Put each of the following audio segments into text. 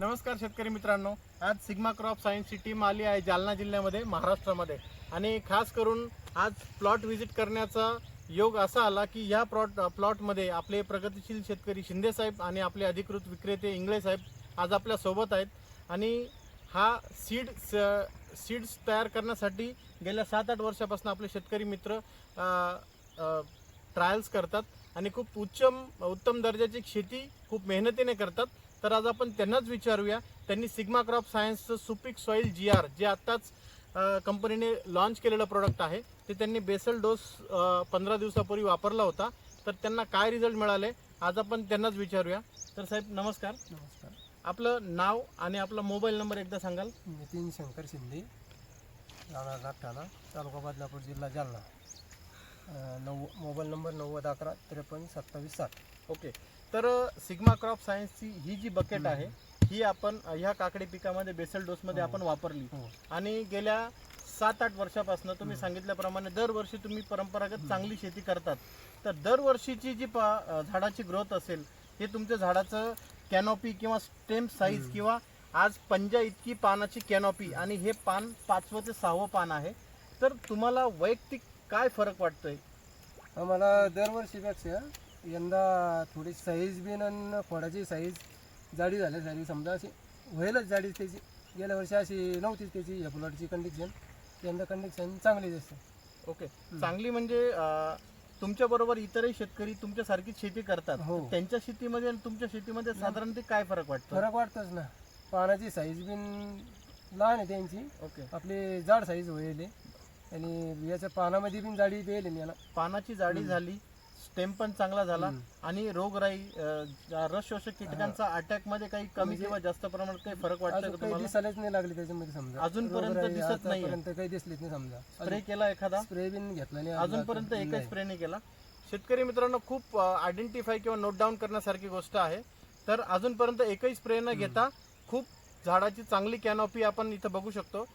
नमस्कार शेतकरी मित्रांनो, आज सिग्मा क्रॉप सायन्सची टीम आली आहे जालना जिल्ह्यामध्ये, महाराष्ट्रामध्ये. आणि खास करून आज प्लॉट व्हिजिट करण्याचा योग असा आला की या प्लॉटमध्ये आपले प्रगतिशील शेतकरी शिंदे साहेब आणि आपले अधिकृत विक्रेते इंगळे साहेब आज आपल्या सोबत आहेत. आणि हा सीड्स तयार करण्यासाठी गेल्या 7-8 वर्षापासून आपले शेतकरी मित्र ट्रायल्स करतात आणि खूप उत्तम दर्जाची शेती खूप मेहनतीने करतात. तर आज आपण त्यांनाच विचारूया, त्यांनी सिग्मा क्रॉप सायन्सचं सुपीक सॉईल GR जे आत्ताच कंपनीने लॉन्च केलेलं प्रोडक्ट आहे ते त्यांनी बेसल डोस 15 दिवसापूर्वी वापरला होता. तर त्यांना काय रिझल्ट मिळाले आज आपण त्यांनाच विचारूया. तर साहेब नमस्कार. नमस्कार. आपलं नाव आणि आपला मोबाईल नंबर एकदा सांगाल? नितीन शंकर शिंदे, राणा घाटठाणा, तालुका बदलापूर, जिल्हा जालना. Mobile number 9011-532760. ओके. तर सिग्मा क्रॉप सायन्सची ही जी बकेट आहे ही आपण ह्या काकडी पिकामध्ये बेसल डोसमध्ये आपण वापरली. आणि गेल्या 7-8 वर्षापासून तुम्ही सांगितल्याप्रमाणे दरवर्षी तुम्ही परंपरागत चांगली शेती करतात. तर दरवर्षीची जी झाडाची ग्रोथ असेल हे तुमच्या झाडाचं कॅनॉपी किंवा स्टेम साईज किंवा आज पंजा इतकी पानाची कॅनॉपी आणि हे पान 5वं ते 6वं पान आहे. तर तुम्हाला वैयक्तिक काय फरक वाटतोय? आम्हाला दरवर्षीपेक्षा यंदा थोडी साईज बी आणि खोडाची साईज जाडी झाल्यासारखी, समजा अशी व्हायलाच जाडी त्याची. गेल्या वर्षी अशी नव्हतीच त्याची या प्लॉटची कंडिशन. यंदा कंडिशन चांगली दिसते. ओके. चांगली म्हणजे तुमच्या बरोबर इतरही शेतकरी तुमच्यासारखीच शेती करतात. हो. त्यांच्या शेतीमध्ये आणि तुमच्या शेतीमध्ये साधारणतः काय फरक वाटतो? फरक वाटतोच ना. पानाची साईज बी लहान आहे त्यांची. ओके. आपली जाड साईज होईल आणि याच्या पानामध्ये बी जाडी येईल याला. पानाची जाडी झाली, स्टेम पण चांगला झाला आणि रोगराई रस शोषक कीटकांचा अटॅक मध्ये काही कमी किंवा जास्त प्रमाणात काही फरक वाटतोय का काही तुम्हाला? दिसायलाच नाही लागली त्याच्यामध्ये, समजा अजूनपर्यंत दिसत नाही. काही दिसलीच नाही. समजा स्प्रे केला एखादा? स्प्रे बिन घेतला नाही अजूनपर्यंत एकच स्प्रे नाही केला. शेतकरी मित्रांनो, खूप आयडेंटिफाय किंवा नोट डाऊन करण्यासारखी गोष्ट आहे. तर अजूनपर्यंत एकही स्प्रे न घेता खूप झाडाची चांगली कॅनॉपी आपण इथं बघू शकतो.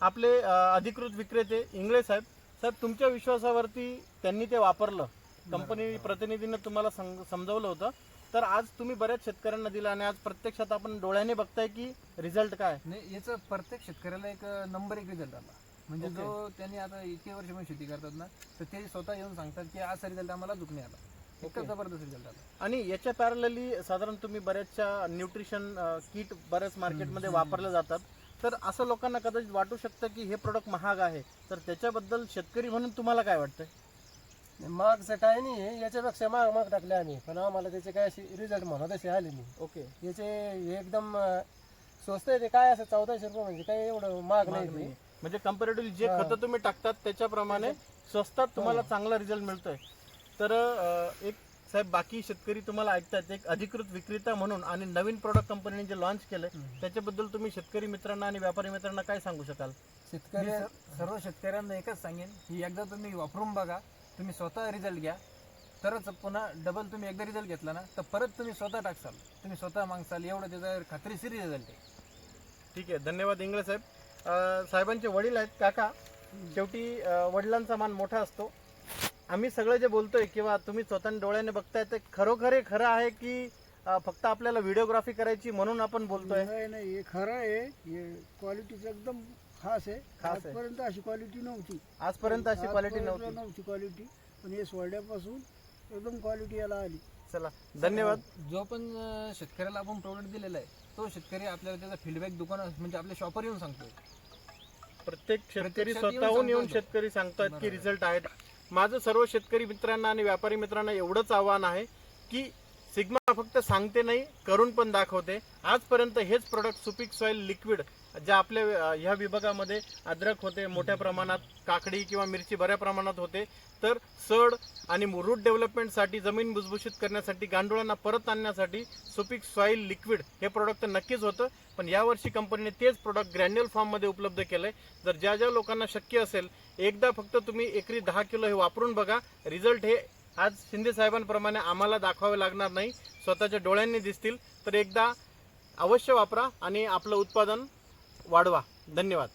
आपले अधिकृत विक्रेते इंगळे साहेब तुमच्या विश्वासावरती त्यांनी ते वापरलं, कंपनी प्रतिनिधींनी तुम्हाला समजावलं होतं. तर आज तुम्ही बऱ्याच शेतकऱ्यांना दिला आणि आज प्रत्यक्षात आपण डोळ्याने बघताय की रिझल्ट काय? नाही, याचा प्रत्येक शेतकऱ्याला एक नंबर 1 रिझल्ट आला. म्हणजे जो त्यांनी आता इतके वर्ष पण शेती करतात ना, तर ते स्वतः येऊन सांगतात की असा रिझल्ट आम्हाला दुखणे आला. इतका जबरदस्त रिझल्ट आला. आणि याच्या पॅरलली साधारण तुम्ही बऱ्याचशा न्यूट्रिशन किट बऱ्याच मार्केटमध्ये वापरले जातात. तर असं लोकांना कदाचित वाटू शकतं की हे प्रोडक्ट महाग आहे. तर त्याच्याबद्दल शेतकरी म्हणून तुम्हाला काय वाटतंय? मागचं काय नाही, याच्यापेक्षा माग टाकले आम्ही, पण आम्हाला त्याचे काय असे रिझल्ट म्हणत असे आले नाही. ओके. याचे एकदम स्वस्त आहे. ते काय असं 1400 रुपये, म्हणजे काय एवढं महाग नाही ते. म्हणजे कम्पॅरेटिव्हली जे खतं तुम्ही टाकतात त्याच्याप्रमाणे स्वस्तात तुम्हाला चांगला रिझल्ट मिळतोय. तर एक साहेब, बाकी शेतकरी तुम्हाला ऐकतात, एक अधिकृत विक्रेता म्हणून आणि नवीन प्रोडक्ट कंपनीने जे लॉन्च केलंय त्याच्याबद्दल तुम्ही शेतकरी मित्रांना आणि व्यापारी मित्रांना काय सांगू शकाल? शेतकरी सर्व शेतकऱ्यांना एकच सांगेन की एकदा तुम्ही वापरून बघा, तुम्ही स्वतः रिझल्ट घ्या, तरच पुन्हा डबल. तुम्ही एकदा रिझल्ट घेतला ना तर परत तुम्ही स्वतः टाकसाल, तुम्ही स्वतः मागसाल. एवढं त्याचा खात्रीशीर रिझल्ट आहे. ठीक आहे, धन्यवाद इंगळे साहेब. साहेबांचे वडील आहेत काका. शेवटी वडिलांचा मान मोठा असतो. आम्ही सगळं जे बोलतोय किंवा तुम्ही स्वतः डोळ्याने बघताय ते खरोखर खरं आहे की फक्त आपल्याला व्हिडिओग्राफी करायची म्हणून आपण बोलतोय? नाही, हे खरं आहे. हे क्वालिटीचं एकदम खास आहे. आजपर्यंत अशी क्वालिटी नव्हती. आजपर्यंत अशी क्वालिटी नव्हती क्वालिटी, पण हे सोडल्यापासून एकदम क्वालिटी याला आली. चला, धन्यवाद. जो पण शेतकऱ्याला आपण प्रोडक्ट दिलेला आहे तो शेतकरी आपल्याला त्याचा फीडबॅक दुकानात म्हणजे आपल्या शॉपवर येऊन सांगतोय. प्रत्येक शेतकरी स्वतःहून येऊन शेतकरी सांगतात की रिझल्ट आहेत. माझं सर्व शेतकरी मित्रांना आणि व्यापारी मित्रांना एवढंच आव्हान आहे की सिग्मा फक्त सांगते नाही, करून पण दाखवते. आजपर्यंत हेच प्रोडक्ट सुपीक सॉईल लिक्विड ज्या आपल्या ह्या विभागामध्ये अद्रक होते मोठ्या प्रमाणात, काकडी किंवा मिरची बऱ्या प्रमाणात होते. तर सड आणि रूट डेव्हलपमेंटसाठी, जमीन भुसभुशीत करण्यासाठी, गांडुळांना परत आणण्यासाठी सुपीक सॉईल लिक्विड हे प्रोडक्ट तर नक्कीच होतं. पण यावर्षी कंपनीने तेच प्रोडक्ट ग्रॅन्युअल फॉर्ममध्ये उपलब्ध केलंय. जर ज्या लोकांना शक्य असेल, एकदा फक्त तुम्ही एकरी 10 किलो हे वापरून बघा. रिझल्ट हे आज शिंदे साहेबांप्रमाणे आम्हाला दाखवावे लागणार नाही, स्वतःच्या डोळ्यांनी दिसतील. तर एकदा अवश्य वापरा आणि आपलं उत्पादन वाढवा. धन्यवाद.